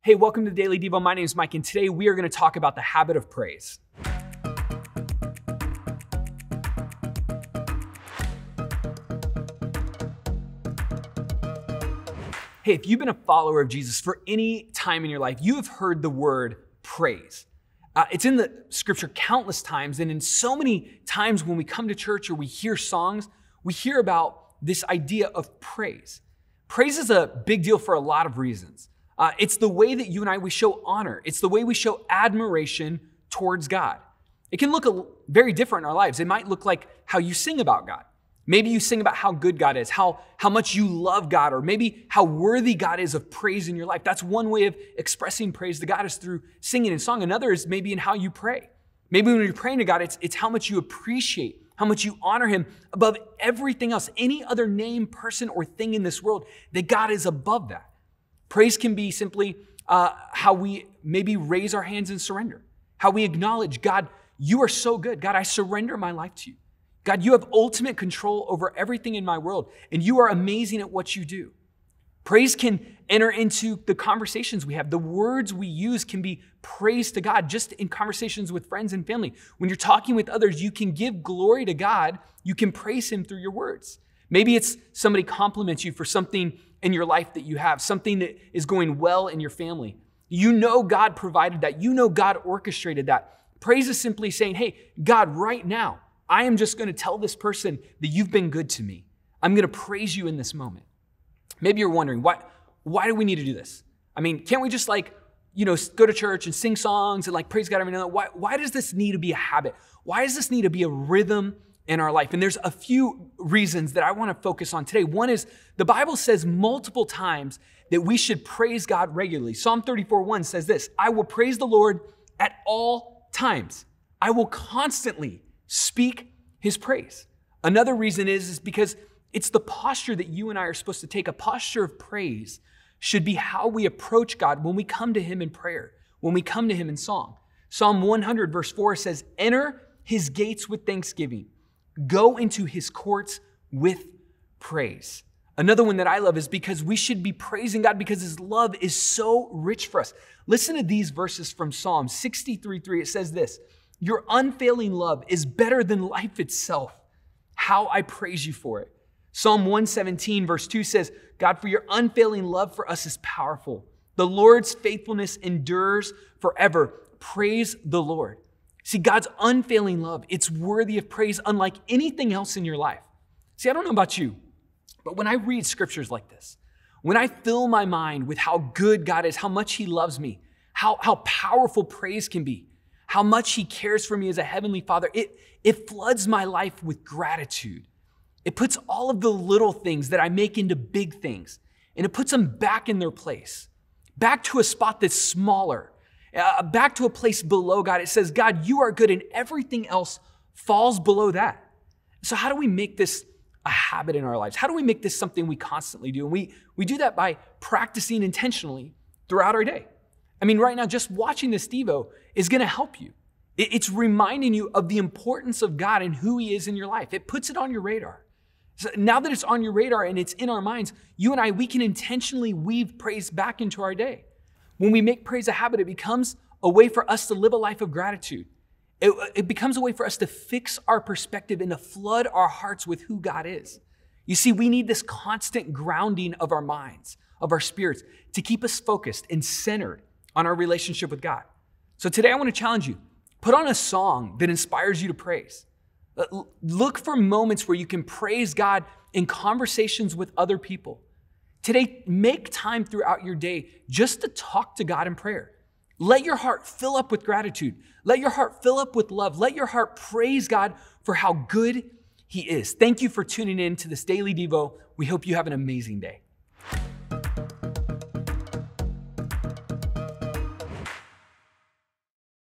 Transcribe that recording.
Hey, welcome to Daily Devo. My name is Mike, and today we are going to talk about the habit of praise. Hey, if you've been a follower of Jesus for any time in your life, you have heard the word praise. It's in the scripture countless times, and in so many times when we come to church or we hear songs, we hear about this idea of praise. Praise is a big deal for a lot of reasons. It's the way that you and I, we show honor. It's the way we show admiration towards God. It can look very different in our lives. It might look like how you sing about God. Maybe you sing about how good God is, how much you love God, or maybe how worthy God is of praise in your life. That's one way of expressing praise to God, is through singing and song. Another is maybe in how you pray. Maybe when you're praying to God, it's how much you appreciate, how much you honor him above everything else, any other name, person, or thing in this world, that God is above that. Praise can be simply how we maybe raise our hands in surrender, how we acknowledge, God, you are so good. God, I surrender my life to you. God, you have ultimate control over everything in my world, and you are amazing at what you do. Praise can enter into the conversations we have. The words we use can be praise to God just in conversations with friends and family. When you're talking with others, you can give glory to God. You can praise him through your words. Maybe it's somebody compliments you for something in your life that you have, something that is going well in your family. You know God provided that. You know God orchestrated that. Praise is simply saying, hey, God, right now, I am just going to tell this person that you've been good to me. I'm going to praise you in this moment. Maybe you're wondering, why do we need to do this? I mean, can't we just go to church and sing songs and praise God every now and then? Why does this need to be a habit? Why does this need to be a rhythm in our life? And there's a few reasons that I want to focus on today. One is the Bible says multiple times that we should praise God regularly. Psalm 34:1 says this, I will praise the Lord at all times. I will constantly speak his praise. Another reason is because it's the posture that you and I are supposed to take. A posture of praise should be how we approach God when we come to him in prayer, when we come to him in song. Psalm 100 verse 4 says, enter his gates with thanksgiving. Go into his courts with praise. Another one that I love is because we should be praising God because his love is so rich for us. Listen to these verses from Psalm 63:3. It says this, your unfailing love is better than life itself. How I praise you for it. Psalm 117 verse 2 says, God, for your unfailing love for us is powerful. The Lord's faithfulness endures forever. Praise the Lord. See, God's unfailing love, it's worthy of praise unlike anything else in your life. See, I don't know about you, but when I read scriptures like this, when I fill my mind with how good God is, how much he loves me, how powerful praise can be, how much he cares for me as a heavenly father, it floods my life with gratitude. It puts all of the little things that I make into big things, and it puts them back in their place, back to a spot that's smaller, back to a place below God. It says, God, you are good, and everything else falls below that. So how do we make this a habit in our lives? How do we make this something we constantly do? And we do that by practicing intentionally throughout our day. I mean, right now, just watching this Devo is going to help you. It's reminding you of the importance of God and who he is in your life. It puts it on your radar. So now that it's on your radar and it's in our minds, you and I, we can intentionally weave praise back into our day. When we make praise a habit, it becomes a way for us to live a life of gratitude. It becomes a way for us to fix our perspective and to flood our hearts with who God is. You see, we need this constant grounding of our minds, of our spirits, to keep us focused and centered on our relationship with God. So today I want to challenge you. Put on a song that inspires you to praise. Look for moments where you can praise God in conversations with other people. Today, make time throughout your day just to talk to God in prayer. Let your heart fill up with gratitude. Let your heart fill up with love. Let your heart praise God for how good he is. Thank you for tuning in to this Daily Devo. We hope you have an amazing day.